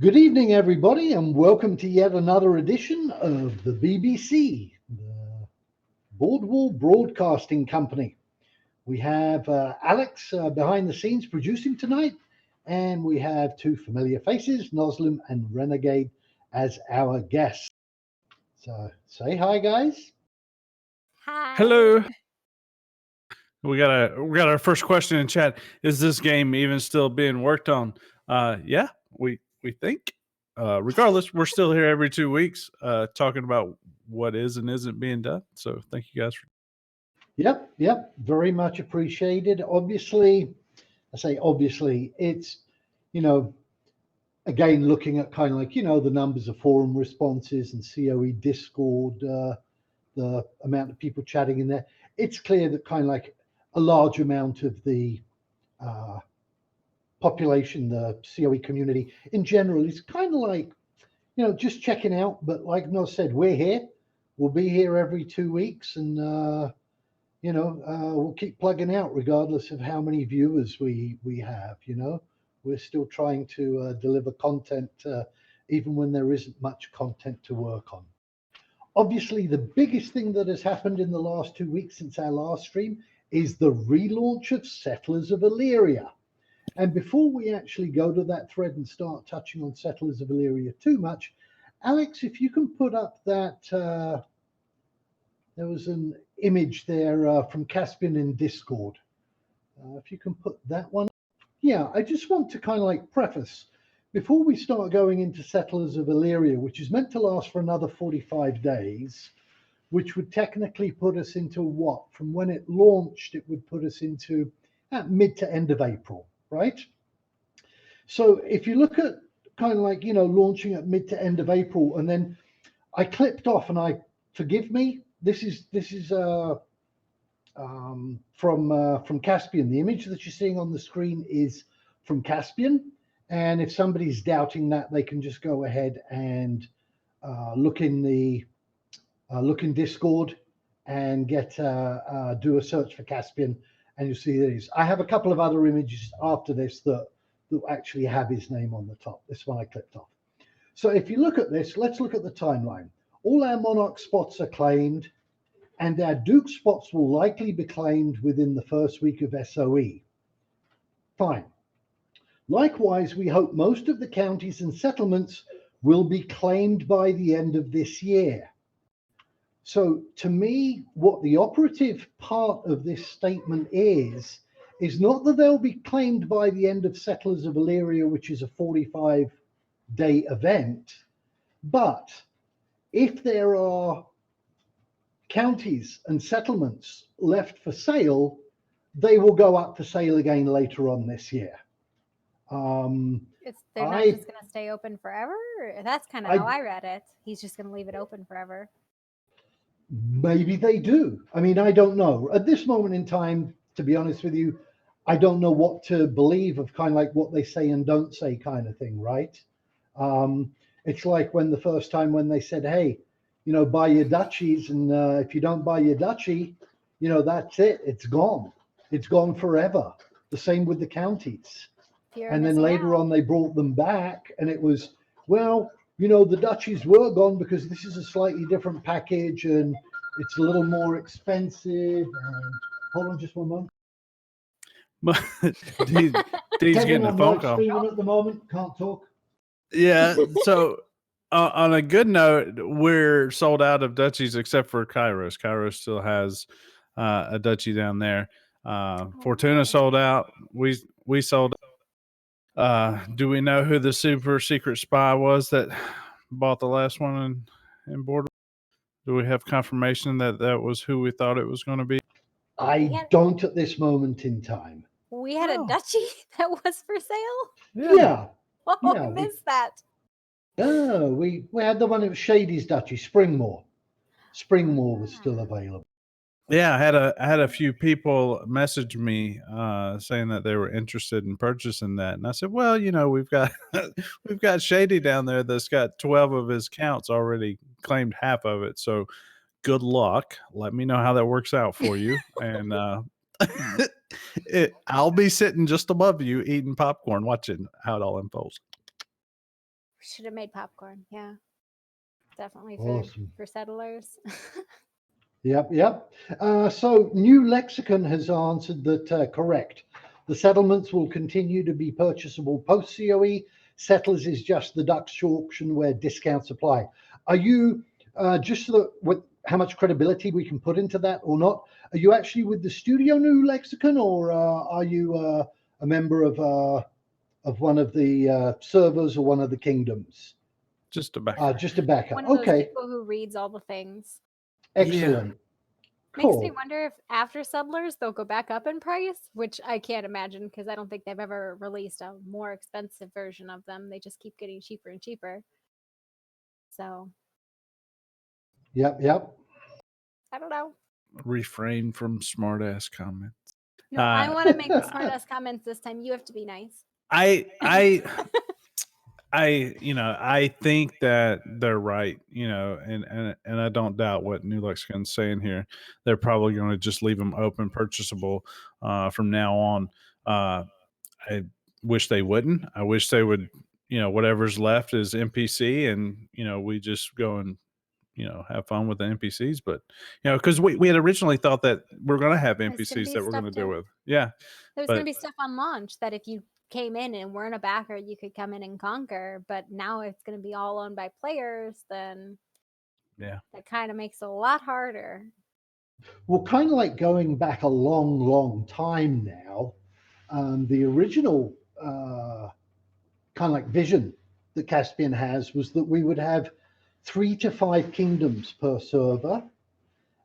Good evening, everybody, and welcome to yet another edition of the BBC, the Bordweall Broadcasting Company. We have Alex behind the scenes producing tonight, and we have two familiar faces, Noslim and Renegade, as our guests. So say hi, guys. Hi. Hello. We got our first question in chat. Is this game even still being worked on? Yeah, we think. Regardless, we're still here every 2 weeks talking about what is and isn't being done. So thank you guys for Yep, very much appreciated. Obviously, it's, again, looking at kind of like, the numbers of forum responses and COE Discord, the amount of people chatting in there. It's clear that kind of like a large amount of the population, the COE community in general, is kind of like, just checking out. But like Nos said, we're here. We'll be here every 2 weeks, and we'll keep plugging out regardless of how many viewers we have. We're still trying to deliver content even when there isn't much content to work on. Obviously, the biggest thing that has happened in the last 2 weeks since our last stream is the relaunch of Settlers of Elyria. And before we actually go to that thread and start touching on Settlers of Elyria too much, Alex, if you can put up that, there was an image there from Caspian in Discord. If you can put that one. Yeah, I just want to kind of like preface, before we start going into Settlers of Elyria, which is meant to last for another 45 days, which would technically put us into what? From when it launched, it would put us into mid to end of April, right? So if you look at kind of like, launching at mid to end of April, and then I clipped off, and forgive me, this is from Caspian. The image that you're seeing on the screen is from Caspian. And if somebody's doubting that, they can just go ahead and look in Discord and do a search for Caspian, and you'll see these. I have a couple of other images after this that actually have his name on the top. This one I clipped off. So if you look at this, let's look at the timeline. All our Monarch spots are claimed, and our Duke spots will likely be claimed within the first week of SOE. Fine. Likewise, we hope most of the counties and settlements will be claimed by the end of this year. So to me, what the operative part of this statement is not that they'll be claimed by the end of Settlers of Elyria, which is a 45-day event, but if there are counties and settlements left for sale, they will go up for sale again later on this year. They're not just going to stay open forever? That's kind of how I read it. He's just going to leave it open forever. Maybe they do. I mean, I don't know. At this moment in time, to be honest with you, I don't know what to believe of kind of like what they say and don't say kind of thing, right? It's like when the first time when they said, hey, buy your duchies, and if you don't buy your duchy, that's it. It's gone. It's gone forever. The same with the counties. And then later on, they brought them back, and it was, well, the duchies were gone because this is a slightly different package, and it's a little more expensive. And hold on just one moment. Dee's getting a phone call. Streaming at the moment, can't talk. Yeah, so on a good note, we're sold out of duchies except for Kairos. Kairos still has a duchy down there. Fortuna sold out. We sold out. Do we know who the super secret spy was that bought the last one in Bordweall? Do we have confirmation that was who we thought it was going to be? I don't at this moment in time. We had a duchy that was for sale? Yeah. I missed that. Oh, we had the one that was Shady's duchy, Springmore. Springmore was still available. Yeah, I had a few people message me saying that they were interested in purchasing that, and I said, well, we've got Shady down there that's got 12 of his counts already claimed half of it. So good luck. Let me know how that works out for you, and I'll be sitting just above you eating popcorn, watching how it all unfolds. Should have made popcorn. Yeah, definitely Awesome. for settlers. Yep. So New Lexicon has answered that correct. The settlements will continue to be purchasable post COE. Settlers is just the Dutch auction where discounts apply. Are you just so that with how much credibility we can put into that or not? Are you actually with the studio New Lexicon, or are you a member of one of the servers or one of the kingdoms? Just a backer. Just a backer. One of those Okay, people who reads all the things. excellent. Makes me Cool. wonder if after Settlers they'll go back up in price, which I can't imagine because I don't think they've ever released a more expensive version of them. They just keep getting cheaper and cheaper. So Yep. I don't know. Refrain from smart ass comments. No, I want to make the smart ass comments this time. You have to be nice. I think that they're right, and I don't doubt what New Lexicon's saying here. They're probably going to just leave them open, purchasable from now on. I wish they wouldn't. I wish they would, whatever's left is NPC, and we just go and have fun with the NPCs. But because we had originally thought that we're going to have NPCs that we're going to deal with. Yeah, there's going to be stuff on launch that if you came in and weren't a backer, you could come in and conquer. But now it's going to be all owned by players. Then that kind of makes it a lot harder. Well, kind of like going back a long time now, the original kind of like vision that Caspian has was that we would have 3 to 5 kingdoms per server,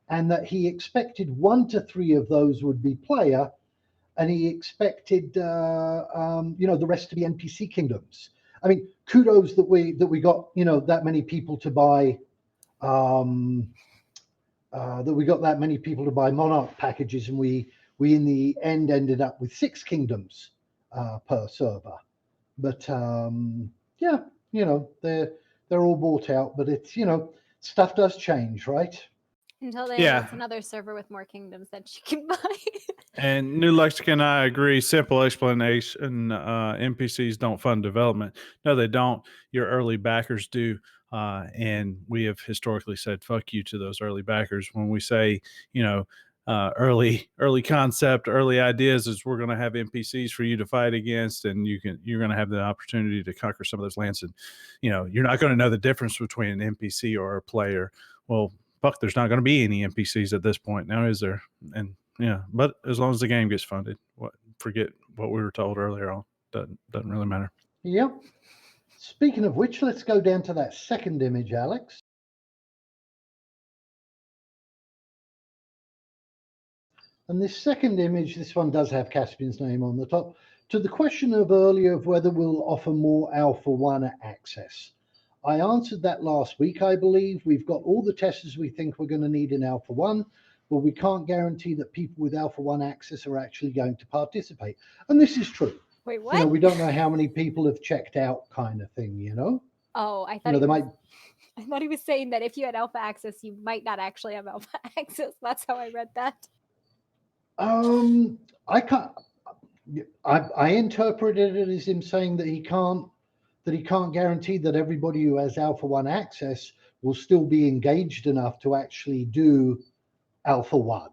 and that he expected 1 to 3 of those would be player, and he expected the rest to be NPC kingdoms. I mean, kudos that we got that many people to buy Monarch packages, and we in the end ended up with 6 kingdoms per server. But they're all bought out, but it's stuff does change, right? Until they announce another server with more kingdoms that you can buy. And New Lexicon, I agree. Simple explanation: NPCs don't fund development. No, they don't. Your early backers do, and we have historically said "fuck you" to those early backers when we say, early concept, early ideas is we're going to have NPCs for you to fight against, and you're going to have the opportunity to conquer some of those lands, and you're not going to know the difference between an NPC or a player. Well, fuck, there's not going to be any NPCs at this point now, is there? And but as long as the game gets funded, forget what we were told earlier on. Doesn't really matter. Yep. Speaking of which, let's go down to that second image, Alex. And this second image, this one does have Caspian's name on the top. To the question of earlier of whether we'll offer more Alpha 1 access. I answered that last week, I believe. We've got all the testers we think we're going to need in Alpha 1, but we can't guarantee that people with Alpha 1 access are actually going to participate. And this is true. Wait, what? We don't know how many people have checked out, kind of thing, Oh, I thought I thought he was saying that if you had Alpha access, you might not actually have Alpha access. That's how I read that. I can't. I interpreted it as him saying that he can't guarantee that everybody who has Alpha 1 access will still be engaged enough to actually do Alpha 1,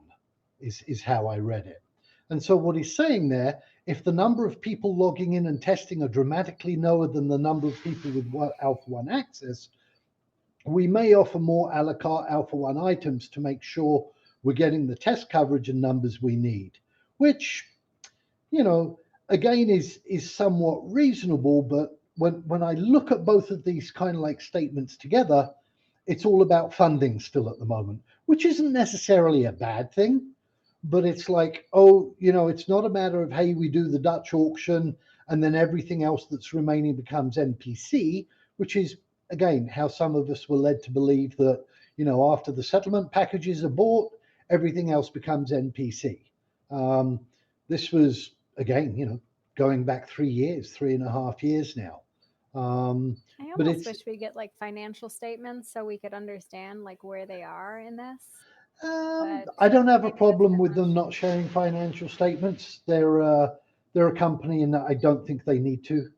is how I read it. And so what he's saying there, if the number of people logging in and testing are dramatically lower than the number of people with Alpha 1 access, we may offer more a la carte Alpha 1 items to make sure we're getting the test coverage and numbers we need, which, again, is somewhat reasonable. But when I look at both of these kind of like statements together, it's all about funding still at the moment, which isn't necessarily a bad thing. But it's like, it's not a matter of, hey, we do the Dutch auction and then everything else that's remaining becomes NPC, which is, again, how some of us were led to believe that, after the settlement packages are bought, everything else becomes NPC. This was, again, going back 3.5 years now. I almost wish we get like financial statements so we could understand like where they are in this. I don't have a problem with them not sharing financial statements. They're a company, and I don't think they need to.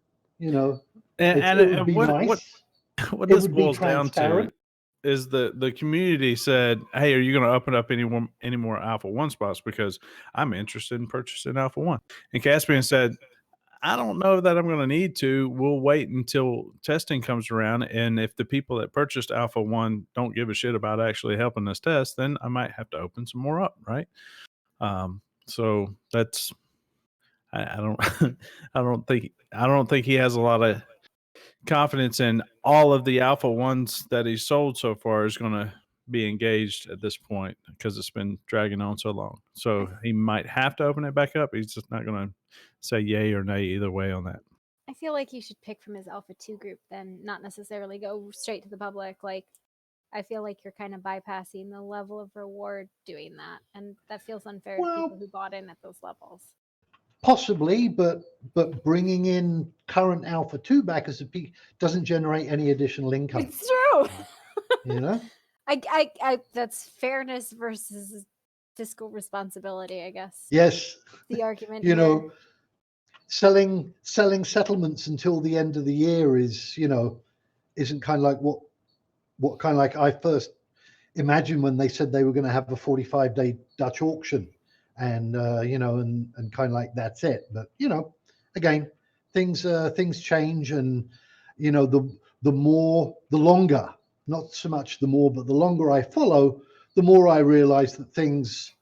It would be nice. What It this would be boils down to transparent. is the community said, "Hey, are you going to open up any more Alpha 1 spots? Because I'm interested in purchasing Alpha 1." And Caspian said, "I don't know that I'm going to need to. We'll wait until testing comes around, and if the people that purchased Alpha 1 don't give a shit about actually helping us test, then I might have to open some more up, right?" So that's I don't I don't think he has a lot of confidence in all of the Alpha 1s that he's sold so far is going to be engaged at this point because it's been dragging on so long. So he might have to open it back up. He's just not going to say yay or nay either way on that. I feel like you should pick from his Alpha 2 group then, not necessarily go straight to the public. Like, I feel like you're kind of bypassing the level of reward doing that, and that feels unfair to people who bought in at those levels. Possibly, but bringing in current Alpha 2 backers doesn't generate any additional income. It's true. You know, I that's fairness versus fiscal responsibility, I guess. Yes. The argument. You know, selling settlements until the end of the year isn't kind of like what kind of like I first imagined when they said they were going to have a 45-day Dutch auction, and and kind of like that's it. But again, things change, and the longer, not so much the more, but the longer I follow, the more I realize that things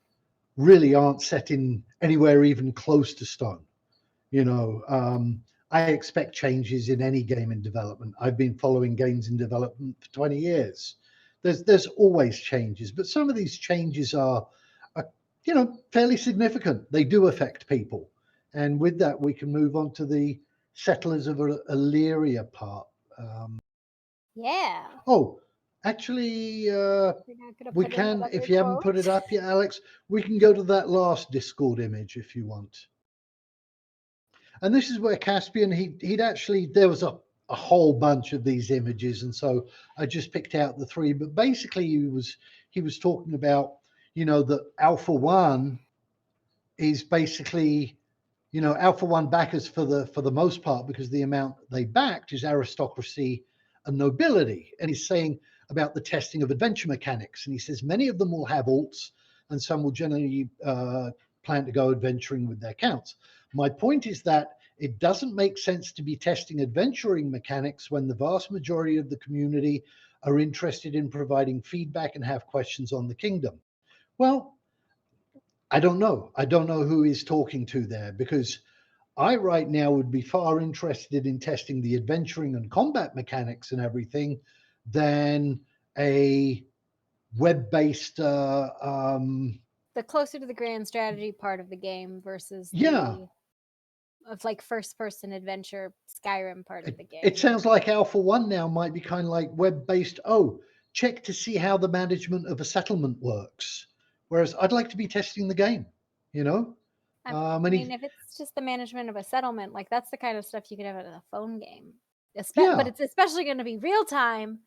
really aren't set in anywhere even close to stone. I expect changes in any game in development. I've been following games in development for 20 years. There's always changes, but some of these changes are fairly significant. They do affect people. And with that, we can move on to the Settlers of Elyria part. Yeah. Oh, actually, we can, if you haven't put it up yet, Alex, we can go to that last Discord image if you want. And this is where Caspian, he'd actually, there was a whole bunch of these images, and so I just picked out the three. But basically, he was talking about, that Alpha 1 is basically, Alpha 1 backers for the most part, because the amount they backed is aristocracy and nobility. And he's saying about the testing of adventure mechanics, and he says many of them will have alts, and some will generally plan to go adventuring with their counts. My point is that it doesn't make sense to be testing adventuring mechanics when the vast majority of the community are interested in providing feedback and have questions on the kingdom. Well, I don't know. I don't know who he's talking to there, because I right now would be far interested in testing the adventuring and combat mechanics and everything than a web-based the closer to the grand strategy part of the game versus of like first-person adventure Skyrim part of the game. It sounds like Alpha 1 now might be kind of like web-based. Oh, check to see how the management of a settlement works. Whereas I'd like to be testing the game, I mean, if it's just the management of a settlement, like that's the kind of stuff you could have in a phone game. But it's especially going to be real time.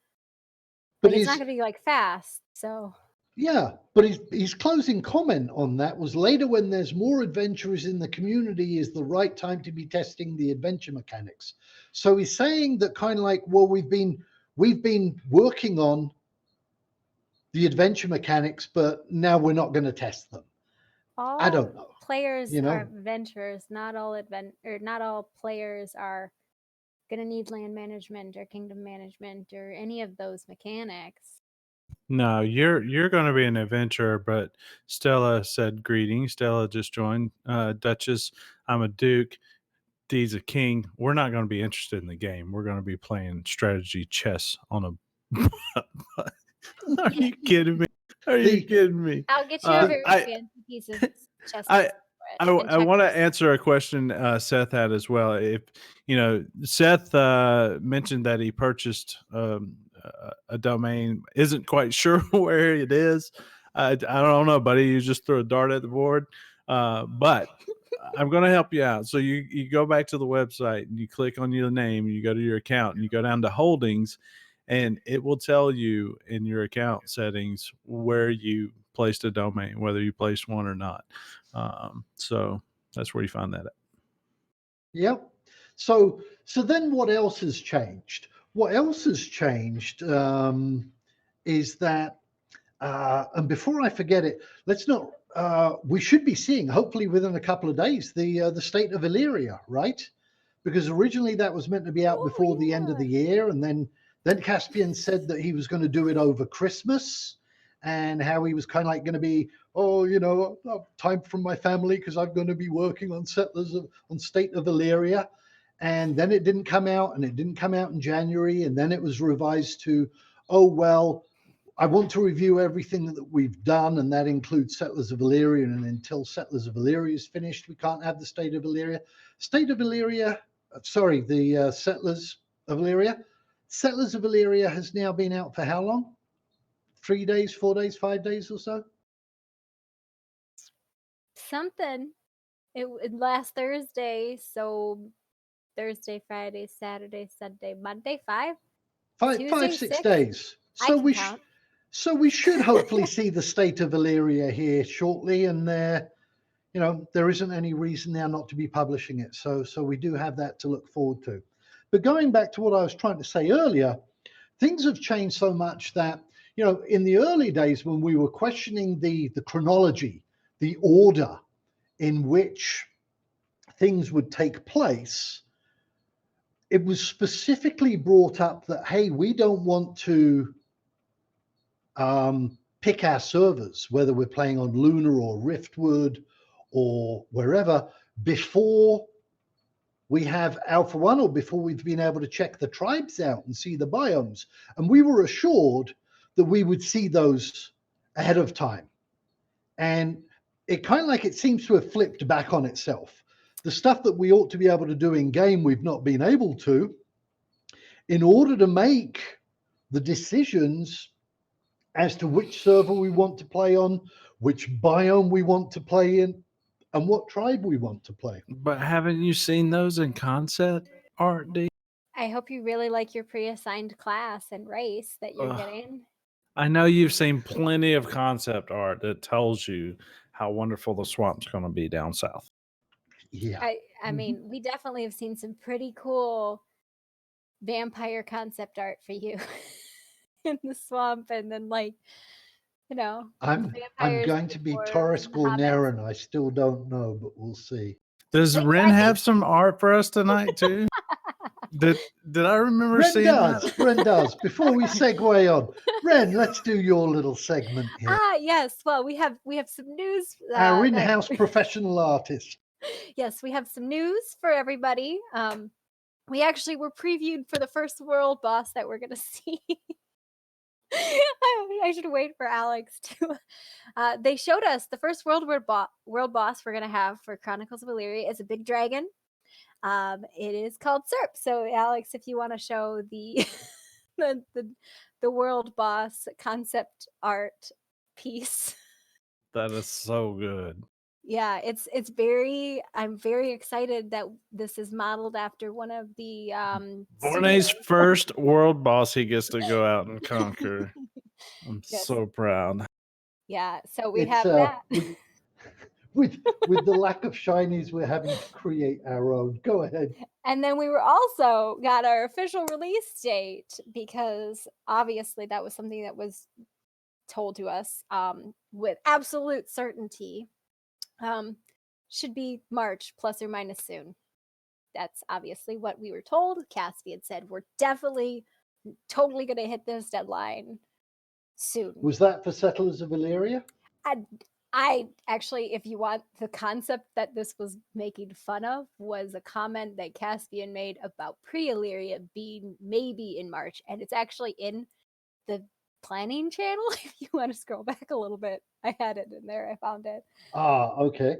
But it's not going to be like fast. So yeah, but his closing comment on that was, later when there's more adventurers in the community is the right time to be testing the adventure mechanics. So he's saying that kind of like, well, we've been working on the adventure mechanics, but now we're not going to test them. I don't know. Players are adventurers. Not all players are going to need land management or kingdom management or any of those mechanics. No, you're going to be an adventurer, but Stella said greetings. Stella just joined. Duchess, I'm a duke. Dee's a king. We're not going to be interested in the game. We're going to be playing strategy chess on a. Are you kidding me? Are you kidding me? I'll get you a very fancy piece of chess. I want to answer a question Seth had as well. If Seth mentioned that he purchased a domain, isn't quite sure where it is. I don't know, buddy. You just threw a dart at the board. But I'm going to help you out. So you go back to the website and you click on your name, and you go to your account, and you go down to holdings, and it will tell you in your account settings where you placed a domain, whether you placed one or not. So that's where you find that at. Yep. So then what else has changed? What else has changed is that, and before I forget it, let's not. We should be seeing, hopefully within a couple of days, the state of Elyria, right? Because originally that was meant to be out before the end of the year, and then Caspian said that he was going to do it over Christmas, and how he was kind of like going to be, time from my family because I'm going to be working on on State of Elyria. And then it didn't come out, and it didn't come out in January, and then it was revised to, oh well, I want to review everything that we've done, and that includes Settlers of Elyria. And until Settlers of Elyria is finished, we can't have the State of Elyria. State of Elyria, sorry, the Settlers of Elyria. Settlers of Elyria has now been out for how long? 3 days, 4 days, 5 days or so? Something. It last Thursday, so Thursday, Friday, Saturday, Sunday, Monday, 5? Tuesday, 5, 6 6? days. I can count. So we should hopefully see the State of Elyria here shortly, and there isn't any reason now not to be publishing it. So we do have that to look forward to. But going back to what I was trying to say earlier, things have changed so much that, in the early days when we were questioning the chronology, the order in which things would take place, it was specifically brought up that, hey, we don't want to pick our servers, whether we're playing on Lunar or Riftwood or wherever, before we have Alpha 1 or before we've been able to check the tribes out and see the biomes. And we were assured that we would see those ahead of time. And it kind of like it seems to have flipped back on itself. The stuff that we ought to be able to do in game, we've not been able to, in order to make the decisions as to which server we want to play on, which biome we want to play in, and what tribe we want to play. But haven't you seen those in concept art, D? I hope you really like your pre-assigned class and race that you're getting. I know you've seen plenty of concept art that tells you how wonderful the swamp's going to be down south. Yeah. I mean, we definitely have seen some pretty cool vampire concept art for you in the swamp, and then I'm going to be Taurus Gulnaren. I still don't know, but we'll see. Does Ren have some art for us tonight too? Did I remember seeing that? Ren does. Before we segue on, Ren, let's do your little segment here. Yes. Well, we have some news. Our in-house professional artist. Yes, we have some news for everybody. We actually were previewed for the first world boss that we're going to see. I should wait for Alex to. They showed us the first world boss we're going to have for Chronicles of Elyria is a big dragon. It is called Serp. So, Alex, if you want to show the the world boss concept art piece. That is so good. Yeah, I'm very excited that this is modeled after one of the Borne's first world boss he gets to go out and conquer. I'm so proud. Yeah, so we have that. With the lack of shinies, we're having to create our own. Go ahead. And then we were also got our official release date, because obviously that was something that was told to us with absolute certainty. Should be March plus or minus soon. That's obviously what we were told. Caspian said we're definitely totally going to hit this deadline soon. Was that for Settlers of Elyria? I actually, if you want the concept that this was making fun of, was a comment that Caspian made about pre-Elyria being maybe in March, and it's actually in the planning channel. If you want to scroll back a little bit, I had it in there. I found it. Okay.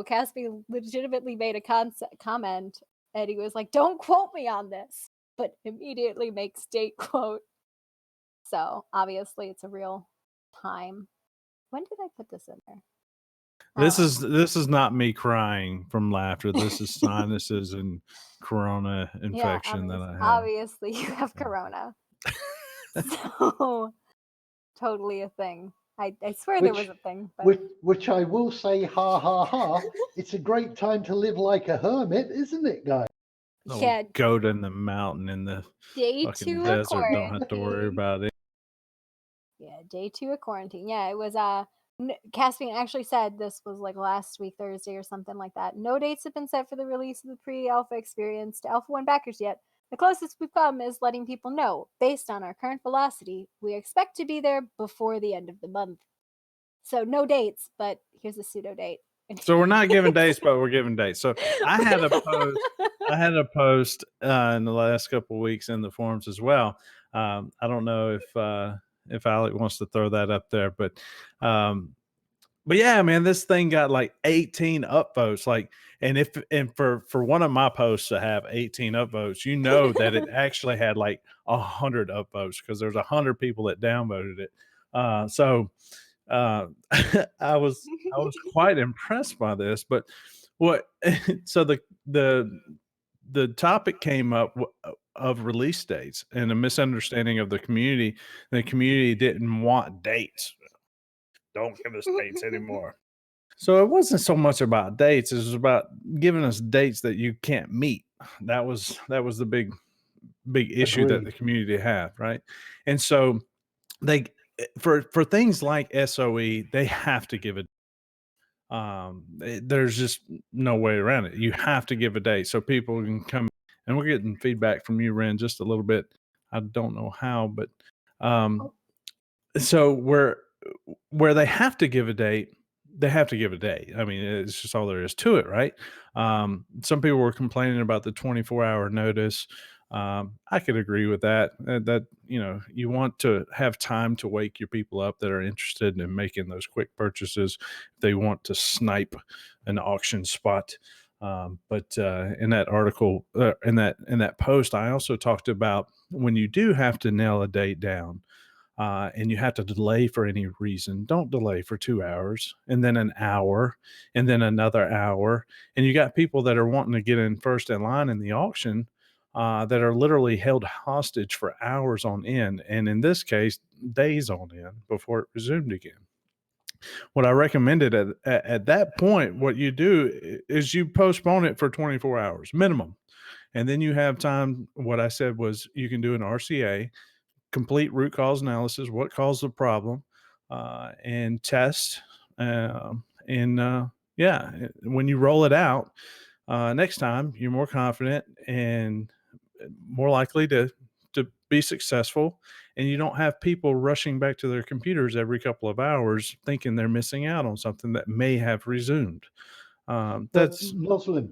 Caspian legitimately made a comment, and he was like, "Don't quote me on this," but immediately makes date quote. So obviously, it's a real time. When did I put this in there? This is not me crying from laughter. This is sinuses and corona infection that I have. Obviously, you have corona. So totally a thing. I swear there was a thing. But... Which I will say, ha ha ha. It's a great time to live like a hermit, isn't it, guys? Yeah, goat in the mountain in the day fucking 2 of desert. Don't have to worry quarantine. about it. Yeah, day 2 of quarantine. Yeah, it was Caspian actually said this was like last week, Thursday or something like that. No dates have been set for the release of the pre-alpha experience to Alpha 1 backers yet. The closest we've come is letting people know, based on our current velocity, we expect to be there before the end of the month. So no dates, but here's a pseudo date. So we're not giving dates, but we're giving dates. So I had a post in the last couple of weeks in the forums as well. I don't know if Alec wants to throw that up there, but yeah, man, this thing got like 18 upvotes. Like, and for one of my posts to have 18 upvotes, you know that it actually had like 100 upvotes because there's 100 people that downvoted it. So I was quite impressed by this. But what? So the topic came up of release dates and a misunderstanding of the community. The community didn't want dates. Don't give us dates anymore. So it wasn't so much about dates; it was about giving us dates that you can't meet. That was the big issue that the Agreed. community had, right? And so they for things like SOE, they have to give a there's just no way around it. You have to give a date so people can come. And we're getting feedback from you, Ren, just a little bit. I don't know how, but so where they have to give a date, they have to give a date. I mean, it's just all there is to it, right? Some people were complaining about the 24-hour notice. I could agree with that. That you want to have time to wake your people up that are interested in making those quick purchases. If they want to snipe an auction spot. But in that article, in that post, I also talked about when you do have to nail a date down. And you have to delay for any reason, don't delay for 2 hours and then an hour and then another hour. And you got people that are wanting to get in first in line in the auction that are literally held hostage for hours on end. And in this case, days on end before it resumed again. What I recommended at that point, what you do is you postpone it for 24 hours minimum. And then you have time. What I said was you can do an RCA, complete root cause analysis, what caused the problem, and test. Yeah, when you roll it out next time, you're more confident and more likely to be successful, and you don't have people rushing back to their computers every couple of hours thinking they're missing out on something that may have resumed. But That's Noslim,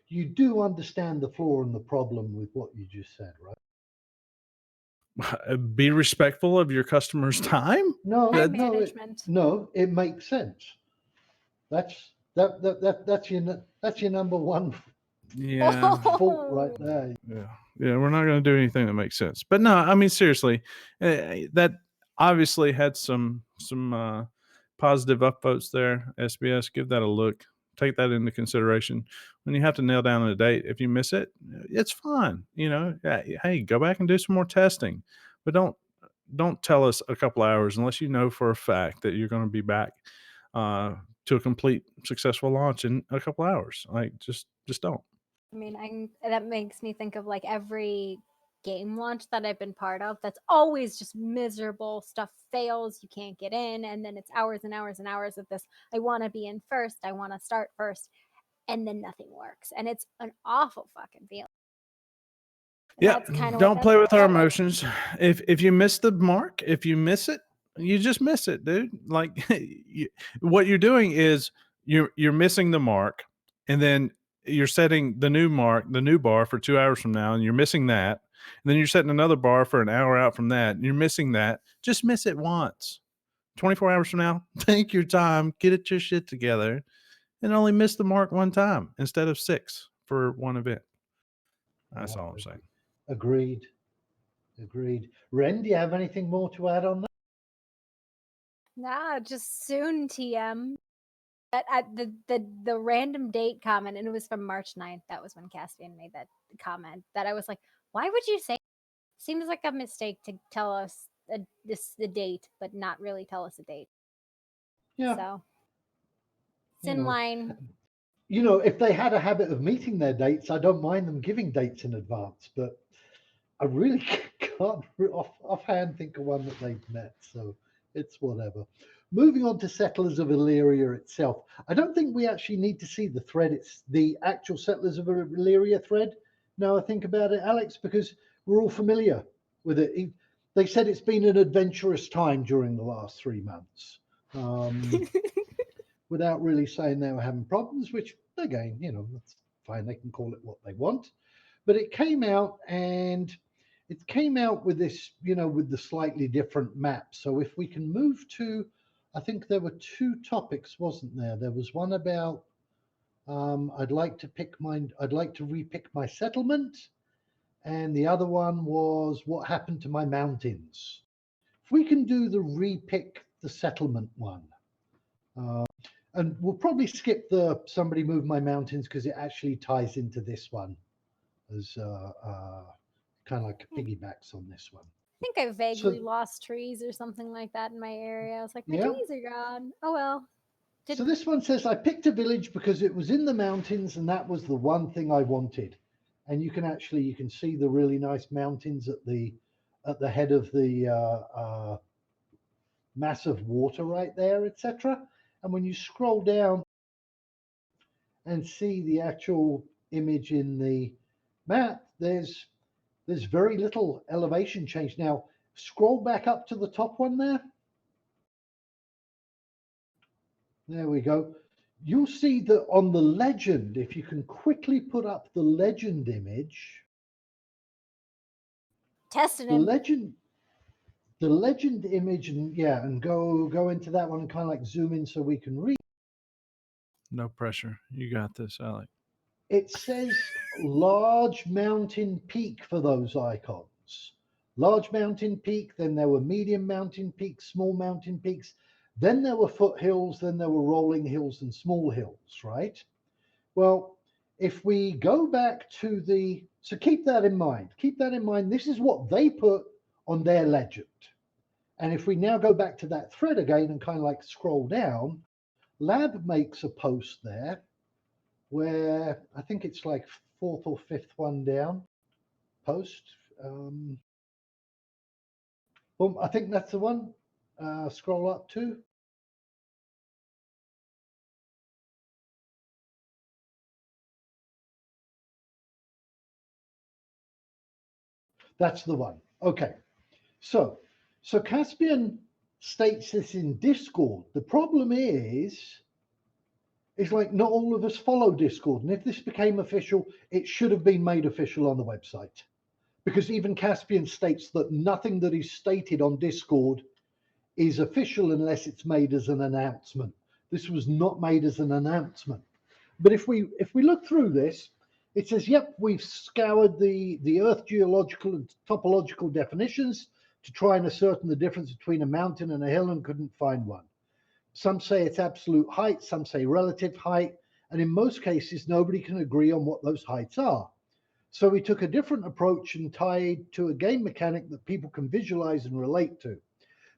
you do understand the flaw and the problem with what you just said, right? be respectful of your customer's time. No, Time no, management. it makes sense. That's your number one Yeah. fault right there. Yeah, we're not going to do anything that makes sense. But no, I mean seriously, that obviously had some positive upvotes there. SBS, give that a look. Take that into consideration when you have to nail down a date. If you miss it, it's fine. Hey, go back and do some more testing, but don't tell us a couple hours unless you know for a fact that you're going to be back to a complete successful launch in a couple hours. Like just don't. I mean, that makes me think of like every game launch that I've been part of that's always just miserable. Stuff fails, you can't get in, and then it's hours and hours and hours of this. I want to be in first, I want to start first, and then nothing works. And it's an awful fucking feeling. Yeah, That's kind of don't play with our emotions. If you miss the mark, if you miss it, you just miss it, dude. Like what you're doing is you're missing the mark, and then you're setting the new mark, the new bar for 2 hours from now, and you're missing that. And then you're setting another bar for an hour out from that, and you're missing that. Just miss it once. 24 hours from now, take your time, get your shit together, and only miss the mark one time instead of 6 for one event. That's all I'm saying. Agreed. Ren, do you have anything more to add on that? Nah, just soon, TM. The random date comment, and it was from March 9th. That was when Caspian made that comment. That I was like, why would you say? Seems like a mistake to tell us the date, but not really tell us a date. Yeah. So it's in line. you know, if they had a habit of meeting their dates, I don't mind them giving dates in advance, but I really can't offhand think of one that they've met, so it's whatever. Moving on to Settlers of Elyria itself. I don't think we actually need to see the thread. It's the actual Settlers of Elyria thread. Now I think about it, Alex, because we're all familiar with it. They said it's been an adventurous time during the last 3 months. Without really saying they were having problems, which again, you know, that's fine. They can call it what they want. But it came out, and it came out with this, you know, with the slightly different map. So if we can move to, I think there were 2 topics, wasn't there? There was one about I'd like to repick my settlement, and the other one was what happened to my mountains. If we can do the repick the settlement one. And we'll probably skip the somebody moved my mountains because it actually ties into this one as kind of like piggybacks on this one. I think I vaguely lost trees or something like that in my area. I was like, my trees are gone. Oh well. So this one says, I picked a village because it was in the mountains and that was the one thing I wanted. And you can see the really nice mountains at the head of the mass of water right there, etc. And when you scroll down and see the actual image in the map, there's very little elevation change. Now, scroll back up to the top one there. There we go. You'll see that on the legend, if you can quickly put up the legend image. Testing him. The legend image, and go into that one and kind of like zoom in so we can read. No pressure. You got this, Alec. It says large mountain peak for those icons. Large mountain peak, then there were medium mountain peaks, small mountain peaks, then there were foothills, then there were rolling hills and small hills, right? Well, if we go back to so keep that in mind. Keep that in mind. This is what they put on their legend. And if we now go back to that thread again and kind of like scroll down, Lab makes a post there where I think it's like 4th or 5th one down post. Boom, I think that's the one. Scroll up to. That's the one. Okay. So Caspian states this in Discord. The problem is like not all of us follow Discord. And if this became official, it should have been made official on the website. Because even Caspian states that nothing that is stated on Discord is official unless it's made as an announcement. This was not made as an announcement. But if we look through this, it says, yep, we've scoured the Earth geological and topological definitions to try and ascertain the difference between a mountain and a hill and couldn't find one. Some say it's absolute height, some say relative height, and in most cases, nobody can agree on what those heights are. So we took a different approach and tied to a game mechanic that people can visualize and relate to.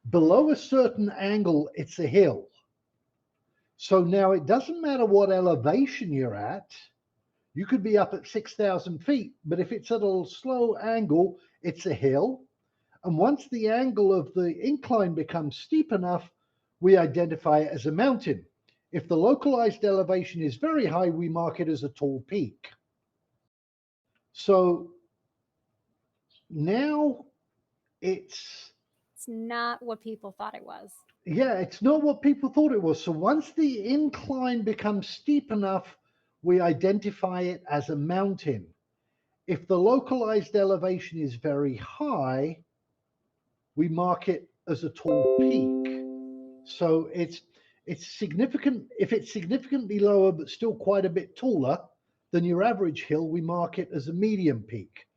Below a certain angle, it's a hill. So now it doesn't matter what elevation you're at. You could be up at 6,000 feet, but if it's at a slow angle, it's a hill. And once the angle of the incline becomes steep enough, we identify it as a mountain. If the localized elevation is very high, we mark it as a tall peak. So now it's not what people thought it was. Yeah, it's not what people thought it was. So once the incline becomes steep enough, we identify it as a mountain. If the localized elevation is very high, we mark it as a tall peak. So it's significant. If it's significantly lower but still quite a bit taller than your average hill, we mark it as a medium peak.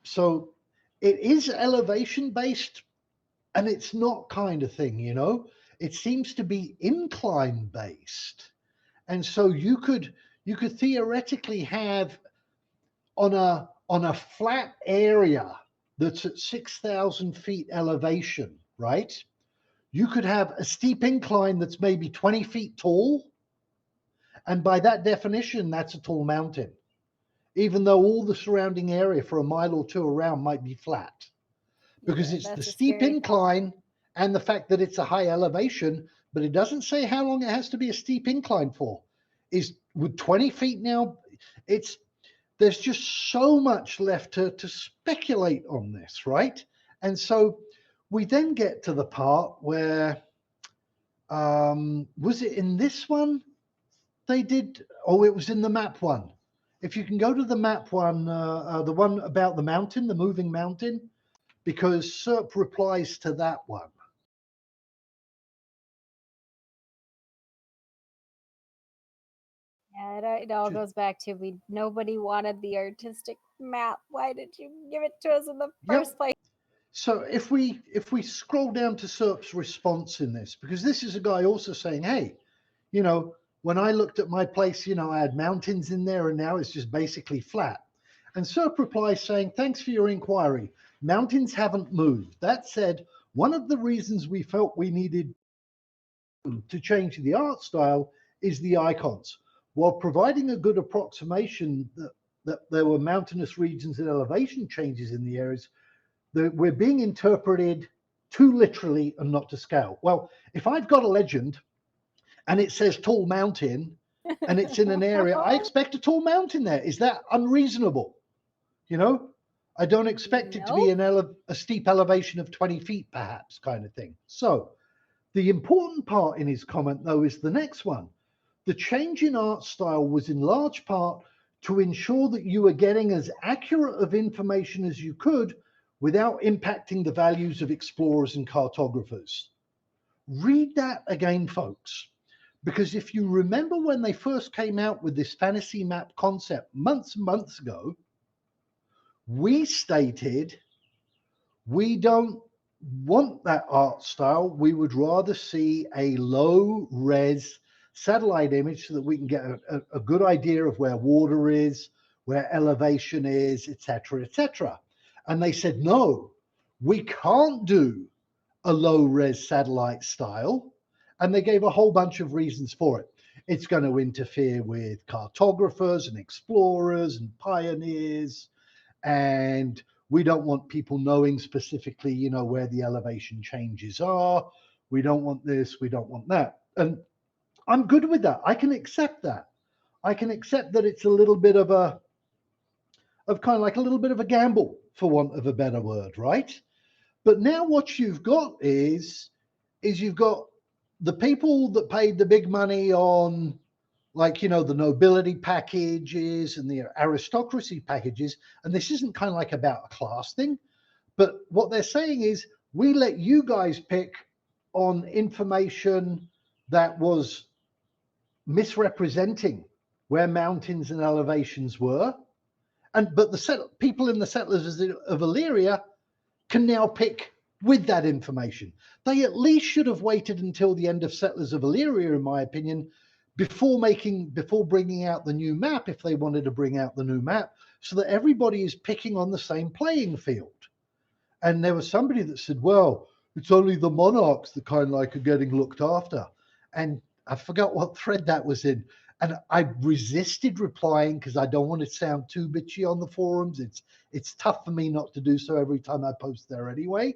So it is elevation based, and it's not kind of thing, you know. It seems to be incline based, and so you could theoretically have on a flat area that's at 6,000 feet elevation, right? You could have a steep incline that's maybe 20 feet tall, And by that definition, that's a tall mountain, even though all the surrounding area for a mile or two around might be flat, because it's the that's a steep scary thought. incline and the fact that it's a high elevation, but it doesn't say how long it has to be a steep incline for. Is with 20 feet now, there's just so much left to speculate on this, right? And so we then get to the part where, was it in this one they did? Oh, it was in the map one. If you can go to the map one, the one about the mountain, the moving mountain, because SERP replies to that one. Yeah, it all goes back to nobody wanted the artistic map. Why did you give it to us in the first place? So if we scroll down to SERP's response in this, because this is a guy also saying, hey, you know, when I looked at my place, you know, I had mountains in there and now it's just basically flat. And SERP replies saying, thanks for your inquiry. Mountains haven't moved. That said, one of the reasons we felt we needed to change the art style is the icons. While providing a good approximation that there were mountainous regions and elevation changes in the areas, we're being interpreted too literally and not to scale. Well, if I've got a legend and it says tall mountain and it's in an area, I expect a tall mountain there. Is that unreasonable? You know, I don't expect it to be a steep elevation of 20 feet, perhaps, kind of thing. So the important part in his comment, though, is the next one. The change in art style was in large part to ensure that you were getting as accurate of information as you could without impacting the values of explorers and cartographers. Read that again, folks, because if you remember when they first came out with this fantasy map concept months and months ago, we stated we don't want that art style. We would rather see a low res satellite image so that we can get a good idea of where water is, where elevation is, etc., etc. And they said, no, we can't do a low res satellite style. And they gave a whole bunch of reasons for it. It's going to interfere with cartographers and explorers and pioneers. And we don't want people knowing specifically, you know, where the elevation changes are. We don't want this, we don't want that. And I'm good with that. I can accept that. I can accept that it's a little bit of a gamble, for want of a better word, right? But now what you've got is you've got the people that paid the big money on, like, you know, the nobility packages and the aristocracy packages. And this isn't kind of like about a class thing, but what they're saying is we let you guys pick on information that was misrepresenting where mountains and elevations were. But the people in the settlers of Elyria can now pick with that information. They at least should have waited until the end of Settlers of Elyria, in my opinion, before bringing out the new map, if they wanted to bring out the new map, so that everybody is picking on the same playing field. And there was somebody that said, well, it's only the monarchs that kind of like are getting looked after. And I forgot what thread that was in. And I resisted replying because I don't want to sound too bitchy on the forums. It's tough for me not to do so every time I post there anyway.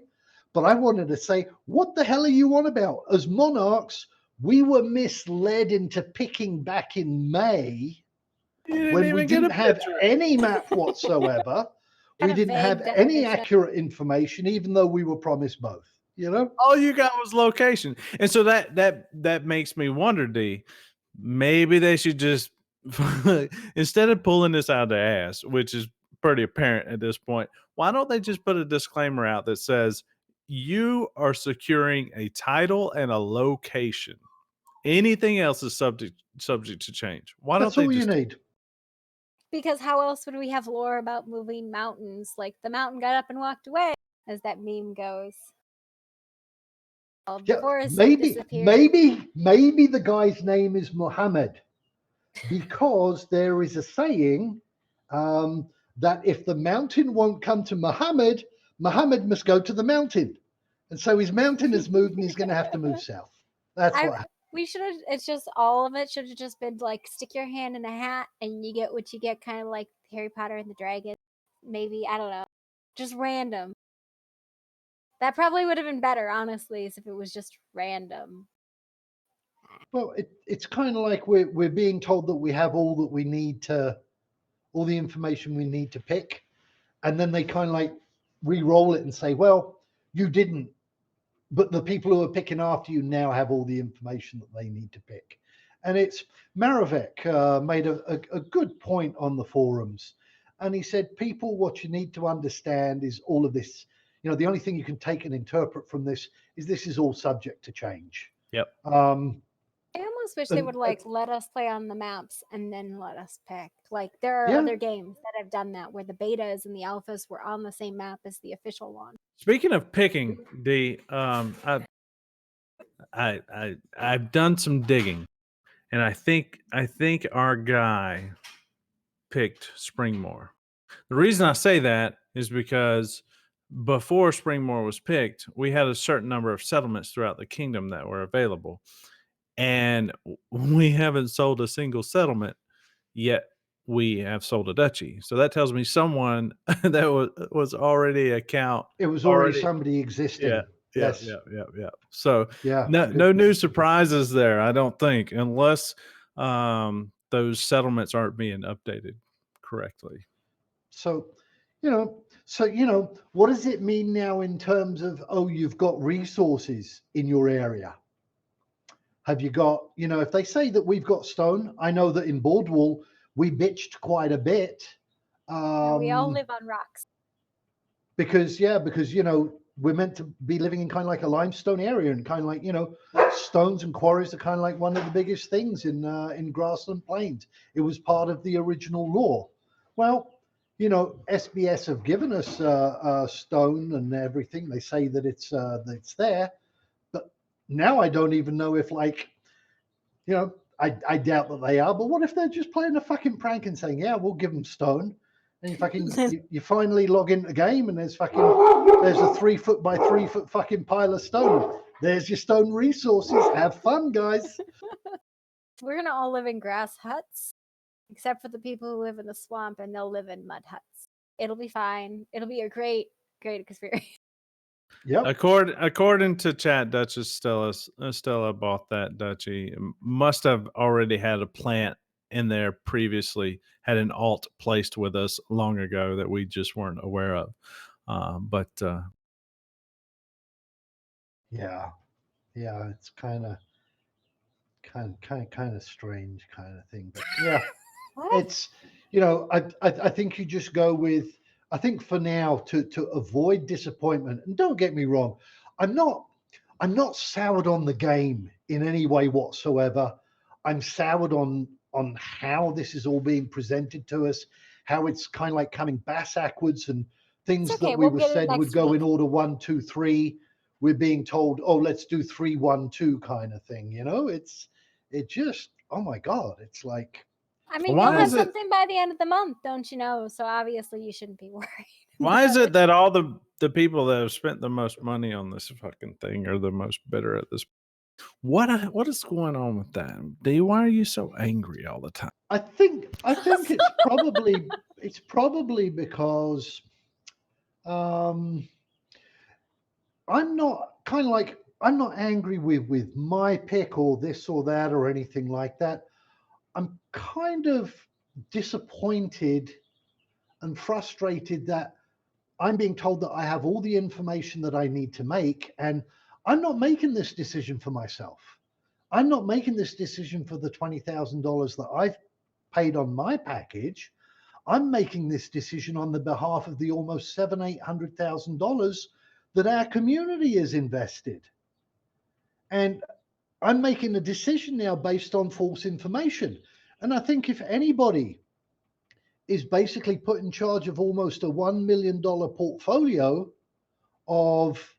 But I wanted to say, what the hell are you on about? As monarchs, we were misled into picking back in May when we didn't have any map whatsoever. We didn't have any accurate information, even though we were promised both. You know, all you got was location. And so that makes me wonder, D, maybe they should just instead of pulling this out of their ass, which is pretty apparent at this point, why don't they just put a disclaimer out that says you are securing a title and a location? Anything else is subject to change. Why that's don't they all just you need? Because how else would we have lore about moving mountains? Like the mountain got up and walked away, as that meme goes. Yeah, maybe the guy's name is Muhammad, because there is a saying that if the mountain won't come to Muhammad, Muhammad must go to the mountain. And so his mountain has moved and he's going to have to move south. That's what happened. We should have, it's just all of it should have just been like stick your hand in a hat and you get what you get, kind of like Harry Potter and the Dragon. Maybe, I don't know. Just random. That probably would have been better, honestly, if it was just random. Well, it's kind of like we're being told that we have all that we need to, all the information we need to pick, and then they kind of like re-roll it and say, well, you didn't, but the people who are picking after you now have all the information that they need to pick. And it's Maravek made a good point on the forums, and he said, people, what you need to understand is all of this, you know, the only thing you can take and interpret from this is all subject to change. Yep. I almost wish they would like let us play on the maps and then let us pick. Like there are other games that have done that where the betas and the alphas were on the same map as the official one. Speaking of picking, D, I've done some digging, and I think our guy picked Springmore. The reason I say that is because before Springmore was picked, we had a certain number of settlements throughout the kingdom that were available. And we haven't sold a single settlement yet. We have sold a duchy, so that tells me someone that was already account. It was already somebody existing. Yeah, yes. Yeah. So yeah, no new surprises there, I don't think, unless those settlements aren't being updated correctly. So, what does it mean now in terms of, oh, you've got resources in your area? Have you got, if they say that we've got stone, I know that in Bordweall, we bitched quite a bit. We all live on rocks. Because we're meant to be living in kind of like a limestone area, and kind of like, stones and quarries are kind of like one of the biggest things in grassland plains. It was part of the original law. Well, SBS have given us stone and everything. They say that it's there, but now I don't even know if, like, I doubt that they are. But what if they're just playing a fucking prank and saying, yeah, we'll give them stone, and you finally log into the game and there's a 3 foot by 3 foot fucking pile of stone. There's your stone resources. Have fun, guys. We're gonna all live in grass huts, except for the people who live in the swamp, and they'll live in mud huts. It'll be fine. It'll be a great experience. Yep. According to chat, Duchess Stella bought that duchy. Must have already had a plant in there previously, had an alt placed with us long ago that we just weren't aware of. Yeah, it's kind of strange kind of thing, but yeah. It's, I think you just go with, I think for now, to avoid disappointment. And don't get me wrong, I'm not soured on the game in any way whatsoever. I'm soured on how this is all being presented to us, how it's kind of like coming backwards, and things that we were said would go in order 1, 2, 3. We're being told, oh, let's do 3, 1, 2 kind of thing. It just, oh my God, it's like. I mean, you'll have something by the end of the month, don't you know? So obviously you shouldn't be worried. Why is it that all the people that have spent the most money on this fucking thing are the most bitter at this? What is going on with that? D, why are you so angry all the time? I think it's probably because I'm not angry with my pick or this or that or anything like that. I'm kind of disappointed and frustrated that I'm being told that I have all the information that I need to make, and I'm not making this decision for myself. I'm not making this decision for the $20,000 that I've paid on my package. I'm making this decision on the behalf of the almost $700,000-800,000 that our community is invested. And I'm making a decision now based on false information. And I think if anybody is basically put in charge of almost a $1 million portfolio of,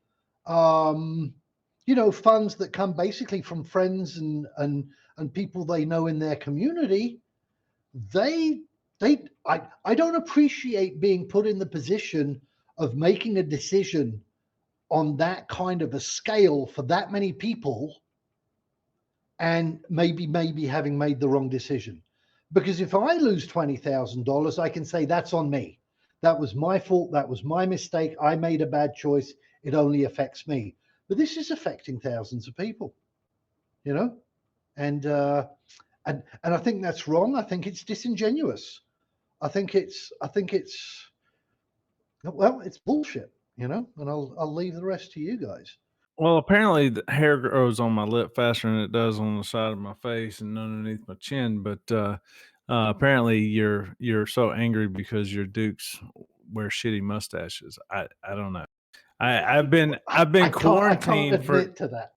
funds that come basically from friends and people they know in their community, I don't appreciate being put in the position of making a decision on that kind of a scale for that many people and maybe having made the wrong decision. Because if I lose $20,000, I can say that's on me. That was my fault. That was my mistake. I made a bad choice. It only affects me. But this is affecting thousands of people, you know, and I think that's wrong. I think it's disingenuous. I think it's well, it's bullshit, you know. And I'll leave the rest to you guys. Well, apparently the hair grows on my lip faster than it does on the side of my face and underneath my chin. But apparently you're so angry because your dukes wear shitty mustaches. I don't know. I've been I can't quarantined admit to that.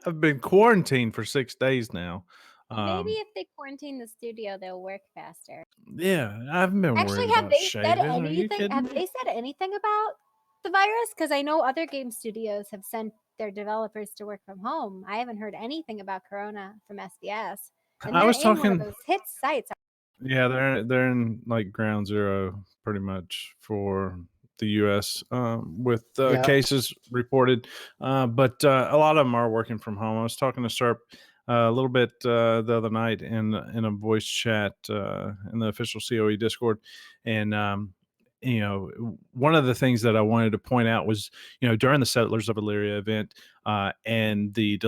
I've been quarantined for 6 days now. Maybe if they quarantine the studio, they'll work faster. Yeah, I haven't been Actually, worried have about they said shaving. Are you anything? kidding Have me? they said anything about the virus? Because I know other game studios have sent their developers to work from home. I haven't heard anything about Corona from SBS, and I they're was in one talking. of those hit sites. Yeah, they're in like ground zero pretty much for the U.S. With Yeah. cases reported, but a lot of them are working from home. I was talking to Serp a little bit the other night in a voice chat in the official COE Discord, and you know, one of the things that I wanted to point out was, you know, during the Settlers of Elyria event and the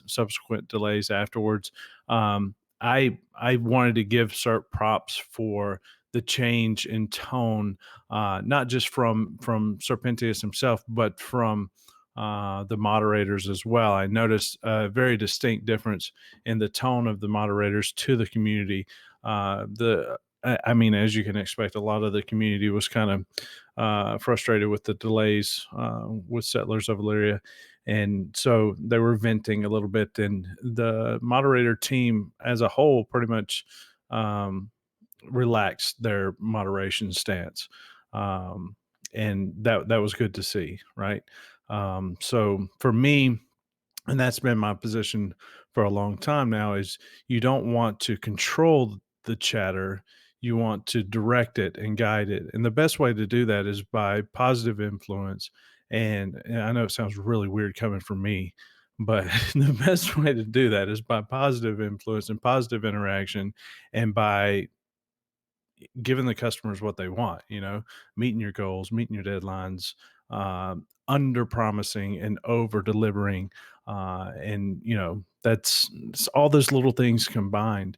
subsequent delays afterwards. I wanted to give Serp props for the change in tone, not just from Serpentius himself, but from the moderators as well. I noticed a very distinct difference in the tone of the moderators to the community. I mean, as you can expect, a lot of the community was kind of frustrated with the delays with Settlers of Elyria. And so they were venting a little bit, and the moderator team as a whole pretty much relaxed their moderation stance. And that was good to see, right? So for me, and that's been my position for a long time now, is you don't want to control the chatter, you want to direct it and guide it, and the best way to do that is by positive influence. And I know it sounds really weird coming from me, but the best way to do that is by positive influence and positive interaction, and by giving the customers what they want, you know, meeting your goals, meeting your deadlines, under promising and over delivering. And, you know, that's all those little things combined.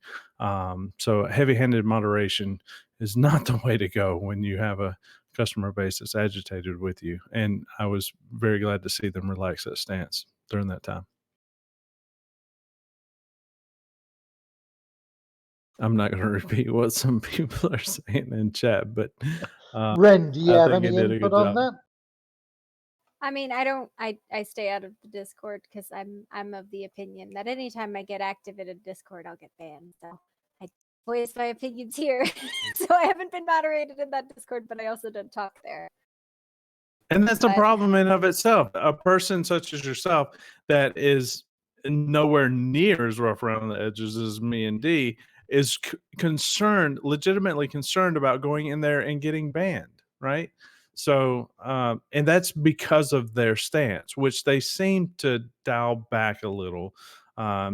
So heavy handed moderation is not the way to go when you have a customer base that's agitated with you. And I was very glad to see them relax that stance during that time. I'm not going to repeat what some people are saying in chat, but Ren, do you I have think any he did a input good on job. that? I mean, I stay out of the Discord because I'm of the opinion that anytime I get active in a Discord, I'll get banned. So I voice my opinions here. So I haven't been moderated in that Discord, but I also don't talk there. And that's a But problem in of itself. A person such as yourself that is nowhere near as rough around the edges as me and D is concerned, legitimately concerned about going in there and getting banned, right? So, and that's because of their stance, which they seem to dial back a little. What are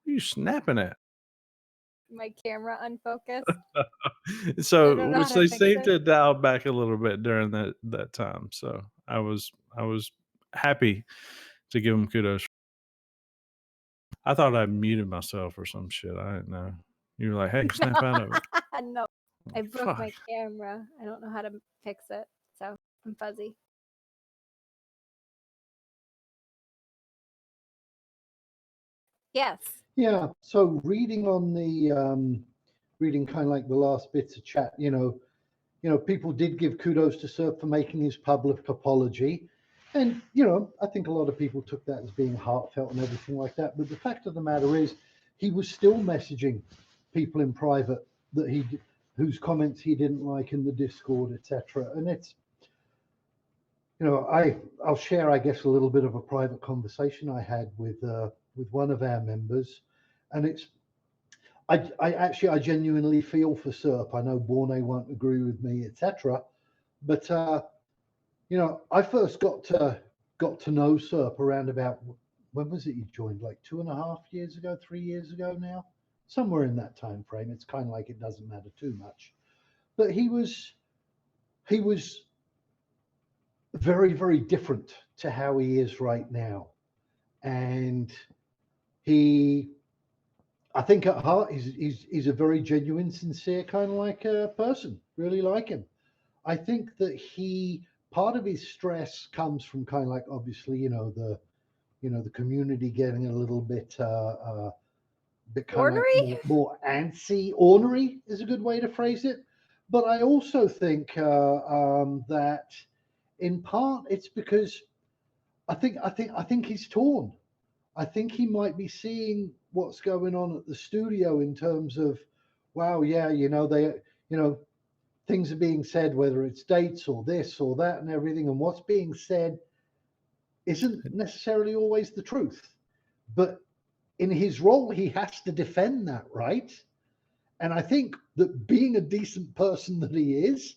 you snapping at? my camera unfocused. So, don't know which how to they fix seem it. to dial back a little bit during that time. So I was happy to give them kudos. I thought I muted myself or some shit. I didn't know. You were like, "Hey, snap out of it." No, I broke Fuck. my camera. I don't know how to fix it, so I'm fuzzy. Yes. Yeah. So reading on the reading kind of like the last bits of chat, you know, people did give kudos to Serp for making his public apology. And, you know, I think a lot of people took that as being heartfelt and everything like that. But the fact of the matter is, he was still messaging people in private that whose comments he didn't like in the Discord, etc. And it's, you know, I'll share, I guess, a little bit of a private conversation I had with one of our members, and it's, I genuinely feel for Serp. I know Borne won't agree with me, etc. But you know, I first got to know Serp around about when was it you joined? Like 2.5 years ago, 3 years ago now, somewhere in that time frame. It's kind of like it doesn't matter too much. But he was very, very different to how he is right now. And he, I think at heart, he's a very genuine, sincere kind of like a person. Really like him. I think that part of his stress comes from kind of like, obviously, the community getting a little bit kind of like Ornery? more antsy, ornery is a good way to phrase it. But I also think that in part it's because I think he's torn. I think he might be seeing what's going on at the studio in terms of, wow, yeah, things are being said, whether it's dates or this or that and everything, and what's being said isn't necessarily always the truth. But in his role, he has to defend that, right? And I think that being a decent person that he is,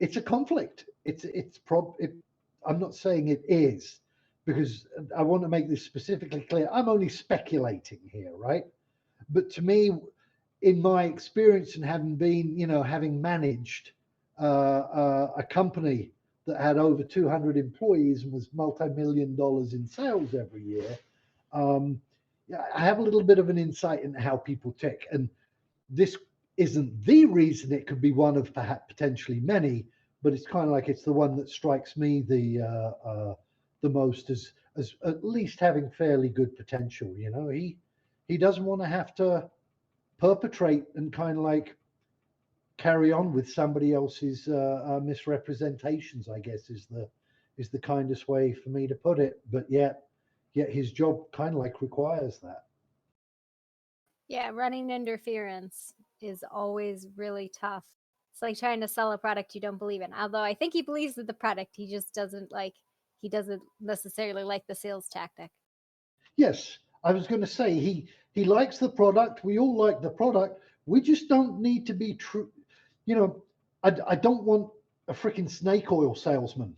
it's a conflict. I'm not saying it is, because I want to make this specifically clear. I'm only speculating here, right? But to me, in my experience and having managed a company that had over 200 employees and was multi-million dollars in sales every year, I have a little bit of an insight into how people tick. And this isn't the reason, it could be one of perhaps potentially many, but it's kind of like it's the one that strikes me the most as at least having fairly good potential. He doesn't want to have to perpetrate and kind of like carry on with somebody else's misrepresentations, I guess is the kindest way for me to put it. But yet his job kind of like requires that. Yeah, running interference is always really tough. It's like trying to sell a product you don't believe in. Although I think he believes in the product, he just doesn't necessarily like the sales tactic. Yes, I was going to say he likes the product. We all like the product. We just don't need to be true. I don't want a freaking snake oil salesman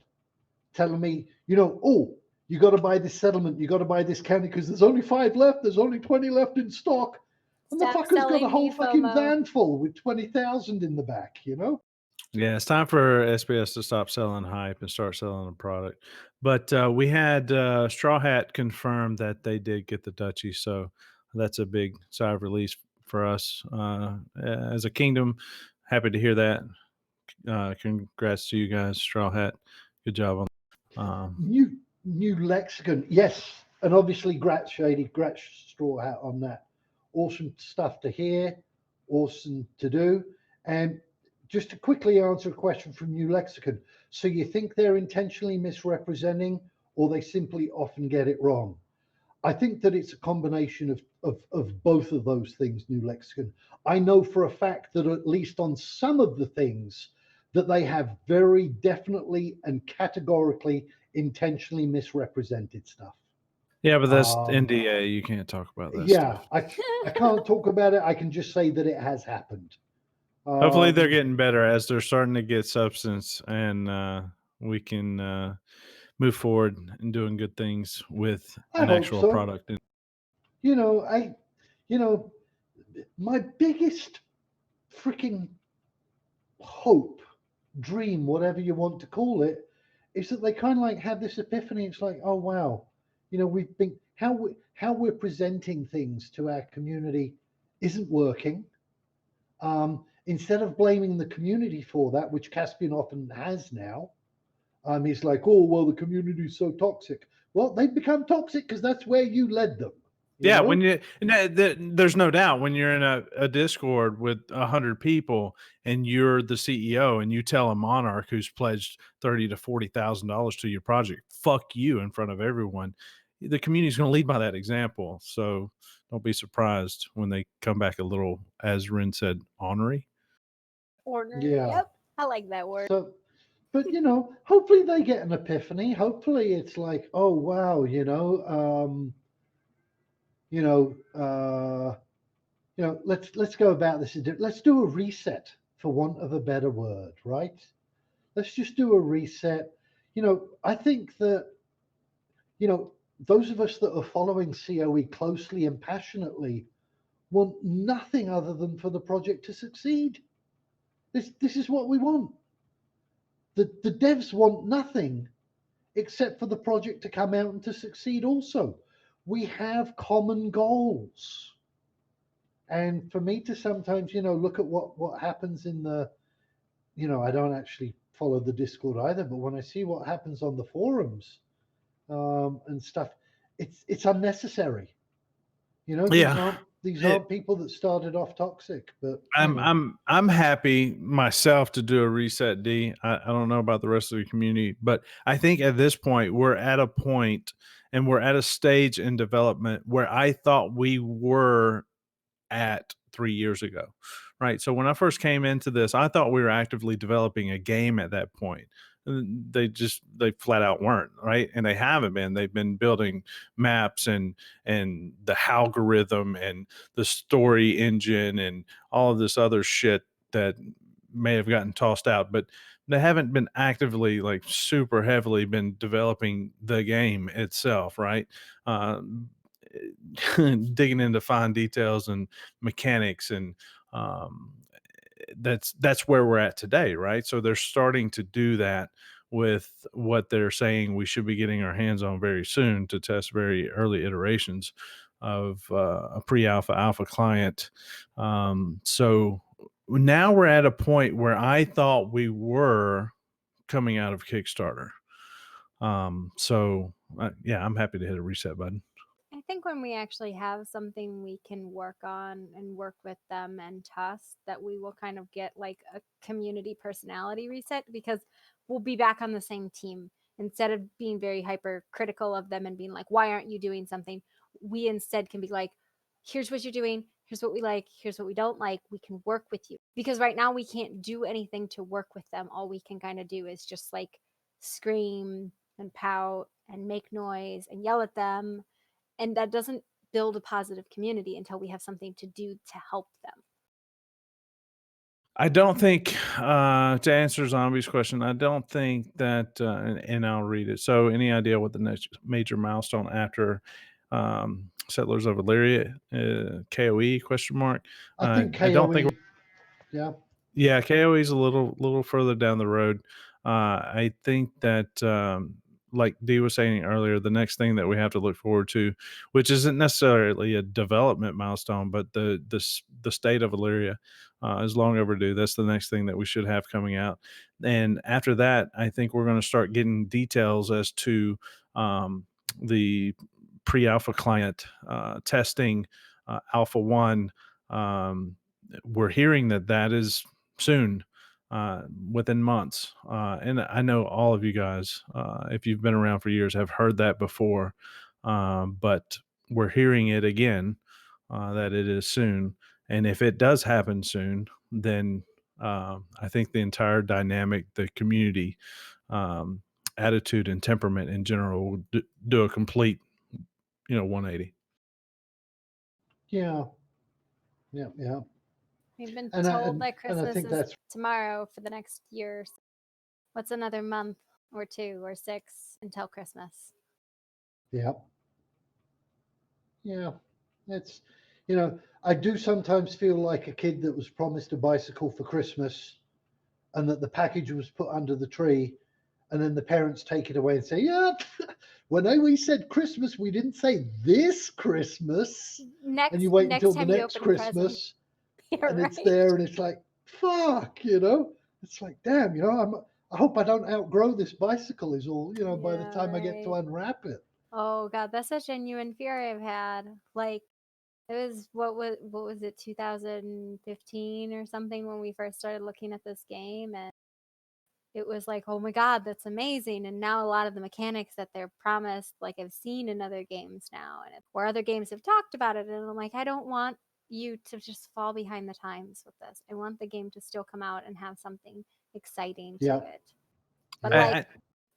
telling me, oh, you got to buy this settlement, you got to buy this candy because there's only 5 left, there's only 20 left in stock. And the Stop fucker's got a selling whole me fucking FOMO. van full with 20,000 in the back, Yeah, it's time for SBS to stop selling hype and start selling a product. But we had Straw Hat confirm that they did get the Dutchie, so that's a big sigh of release for us as a kingdom. Happy to hear that. Congrats to you guys, Straw Hat. Good job on. New lexicon, yes, and obviously Gratz Straw Hat on that. Awesome stuff to hear, awesome to do. And just to quickly answer a question from New Lexicon. So you think they're intentionally misrepresenting, or they simply often get it wrong? I think that it's a combination of both of those things, New Lexicon. I know for a fact that at least on some of the things that they have very definitely and categorically intentionally misrepresented stuff. Yeah, but that's NDA. You can't talk about that Yeah, stuff. I can't talk about it. I can just say that it has happened. Hopefully they're getting better as they're starting to get substance, and we can move forward and doing good things with an actual so. product. My biggest freaking hope, dream, whatever you want to call it, is that they kind of like have this epiphany. It's like, oh wow, we've been how we're presenting things to our community isn't working. Instead of blaming the community for that, which Caspian often has now, he's like, oh well, the community's so toxic. Well, they've become toxic because that's where you led them. Yeah, when there's no doubt when you're in a Discord with 100 people and you're the CEO and you tell a monarch who's pledged $30,000 to $40,000 to your project, fuck you in front of everyone, the community's going to lead by that example. So don't be surprised when they come back a little, as Ren said, ornery. Ornery. Yeah. Yep, I like that word. So, but hopefully they get an epiphany. Hopefully it's like, oh wow, let's go about this. Let's do a reset, for want of a better word, right? Let's just do a reset. I think that those of us that are following COE closely and passionately want nothing other than for the project to succeed. This is what we want. The devs want nothing except for the project to come out and to succeed also. We have common goals. And for me to sometimes, look at what happens in the, I don't actually follow the Discord either, but when I see what happens on the forums and stuff, it's unnecessary. These aren't people that started off toxic, but I'm happy myself to do a reset, D. I don't know about the rest of the community, but I think at this point we're at a point and we're at a stage in development where I thought we were at 3 years ago, right? So when I first came into this, I thought we were actively developing a game at that point. They flat out weren't, right? And they haven't been. They've been building maps and the algorithm and the story engine and all of this other shit that may have gotten tossed out, but they haven't been actively, like, super heavily been developing the game itself, right? Digging into fine details and mechanics, and that's where we're at today, right? So they're starting to do that with what they're saying we should be getting our hands on very soon to test very early iterations of a pre-alpha alpha client. So now we're at a point where I thought we were coming out of Kickstarter. Yeah, I'm happy to hit a reset button. I think when we actually have something we can work on and work with them and test, that we will kind of get like a community personality reset, because we'll be back on the same team. Instead of being very hypercritical of them and being like, why aren't you doing something? We instead can be like, here's what you're doing. Here's what we like. Here's what we don't like. We can work with you. Because right now we can't do anything to work with them. All we can kind of do is just like scream and pout and make noise and yell at them. And that doesn't build a positive community until we have something to do to help them. I don't think, to answer Zombie's question, I don't think that, and I'll read it. So, any idea what the next major milestone after Settlers of Elyria, KOE, question mark? I think KOE, I don't think. Yeah, KOE is a little further down the road. I think that, like Dee was saying earlier, the next thing that we have to look forward to, which isn't necessarily a development milestone, but the state of Elyria is long overdue. That's the next thing that we should have coming out. And after that, I think we're going to start getting details as to the pre-alpha client testing, alpha 1. We're hearing that is soon, within months. And I know all of you guys, if you've been around for years, have heard that before. But we're hearing it again, that it is soon. And if it does happen soon, then I think the entire dynamic, the community, attitude and temperament in general will do a complete, 180. Yeah. We've been told that Christmas is that's tomorrow for the next year. What's another month or 2 or 6 until Christmas? Yeah. It's, I do sometimes feel like a kid that was promised a bicycle for Christmas, and that the package was put under the tree, and then the parents take it away and say, yeah, when we said Christmas, we didn't say this Christmas. And you wait until the next Christmas, and it's there, and it's like, fuck, it's like, damn, I hope I don't outgrow this bicycle is all, by the time I get to unwrap it. Oh God, that's a genuine fear I've had. Like, it was what was it, 2015 or something, when we first started looking at this game, and it was like, oh my God, that's amazing. And now a lot of the mechanics that they're promised, like, I've seen in other games now, and where other games have talked about it, and I'm like, I don't want you to just fall behind the times with this. I want the game to still come out and have something exciting to it. But I've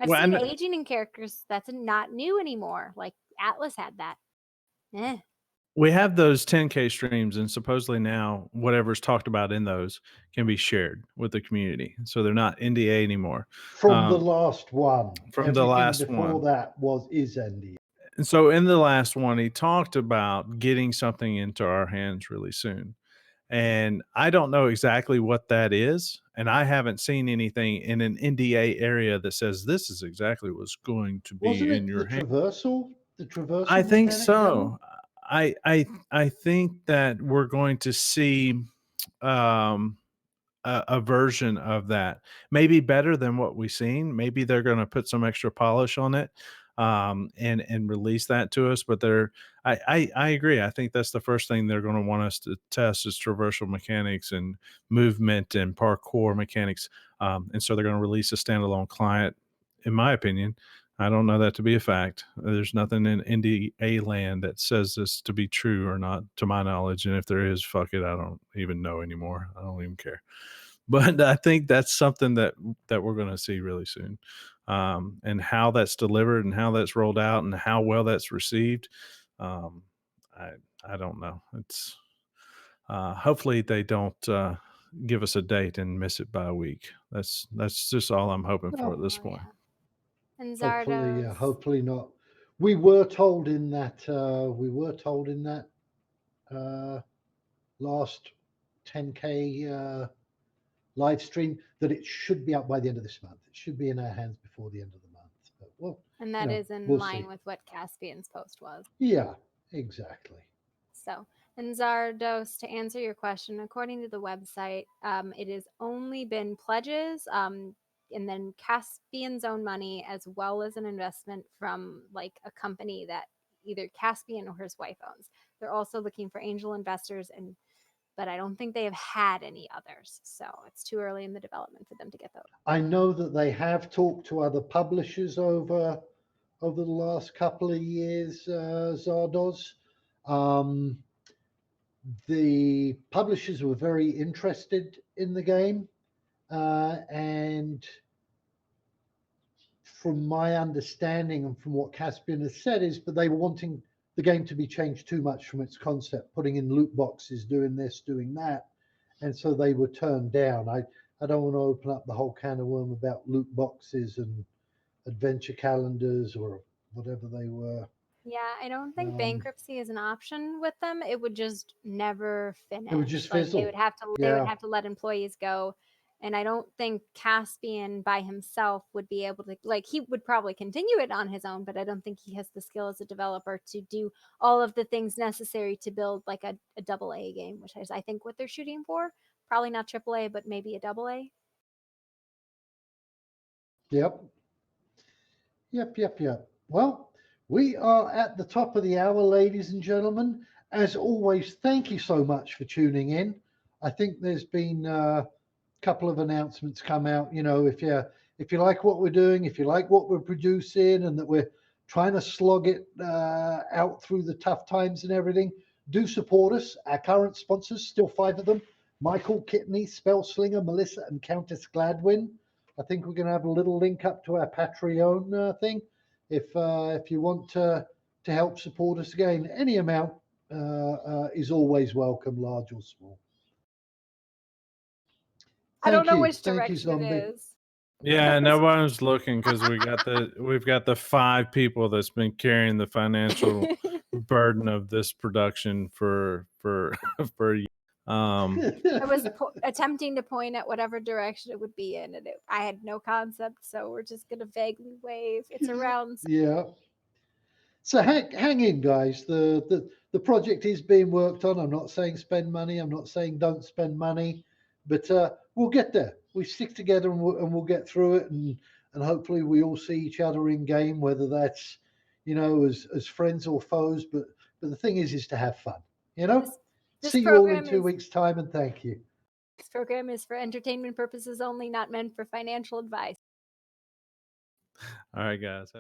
seen aging in characters that's not new anymore. Like Atlas had that. We have those 10K streams, and supposedly now whatever's talked about in those can be shared with the community. So they're not NDA anymore. From the last one. From the last one. Before that is NDA. And so in the last one, he talked about getting something into our hands really soon. And I don't know exactly what that is. And I haven't seen anything in an NDA area that says this is exactly what's going to be Wasn't in it your the hand. traversal? The I traversal think mechanic, John? so. I think that we're going to see um a version of that. Maybe better than what we've seen. Maybe they're going to put some extra polish on it, and release that to us. But I agree. I think that's the first thing they're going to want us to test is traversal mechanics and movement and parkour mechanics. And so they're going to release a standalone client. In my opinion, I don't know that to be a fact. There's nothing in NDA land that says this to be true or not, to my knowledge. And if there is, fuck it, I don't even know anymore. I don't even care. But I think that's something that we're going to see really soon, and how that's delivered and how that's rolled out and how well that's received. Um, I don't know. It's hopefully they don't give us a date and miss it by a week. That's just all I'm hoping for at this Oh, point. yeah. And Hopefully, Zardos. hopefully not. We were told in that last 10K live stream that it should be out by the end of this month. It should be in our hands before the end of the month. But well, And that is in we'll line see. with what Caspian's post was. Yeah, exactly. So, and Zardos, to answer your question, according to the website, it has only been pledges, and then Caspian's own money, as well as an investment from like a company that either Caspian or his wife owns. They're also looking for angel investors, but I don't think they have had any others. So it's too early in the development for them to get those. I know that they have talked to other publishers over the last couple of years, Zardos. The publishers were very interested in the game, and from my understanding and from what Caspian has said is that they were wanting the game to be changed too much from its concept, putting in loot boxes, doing this, doing that, and so they were turned down. I don't want to open up the whole can of worm about loot boxes and adventure calendars or whatever they were. Yeah, I don't think bankruptcy is an option with them. It would just never finish. It would just Like they fizzle. would have to let employees go. And I don't think Caspian by himself would be able to, like, he would probably continue it on his own, but I don't think he has the skill as a developer to do all of the things necessary to build like a double A game, which is I think what they're shooting for. Probably not triple A, but maybe a double A. Yep. Yep. Well, we are at the top of the hour, ladies and gentlemen. As always, thank you so much for tuning in. I think there's been a couple of announcements come out. You know, if you like what we're doing, if you like what we're producing, and that we're trying to slog it out through the tough times and everything, do support us. Our current sponsors, still 5 of them: Michael Kitney, Spellslinger, Melissa, and Countess Gladwin. I think we're going to have a little link up to our Patreon thing. If you want to help support us again, any amount is always welcome, large or small. I don't know which Thank you, direction it Zombie. is. Yeah, no one's looking because we've got the 5 people that's been carrying the financial burden of this production for I was attempting to point at whatever direction it would be in, and I had no concept, so we're just gonna vaguely wave. It's around. Yeah. So hang in, guys. The project is being worked on. I'm not saying spend money. I'm not saying don't spend money, but we'll get there. We stick together and we'll get through it, and hopefully we all see each other in game, whether that's as friends or foes. But the thing is to have fun. This See you all in program 2 weeks' time, and thank you. This program is for entertainment purposes only, not meant for financial advice. All right, guys.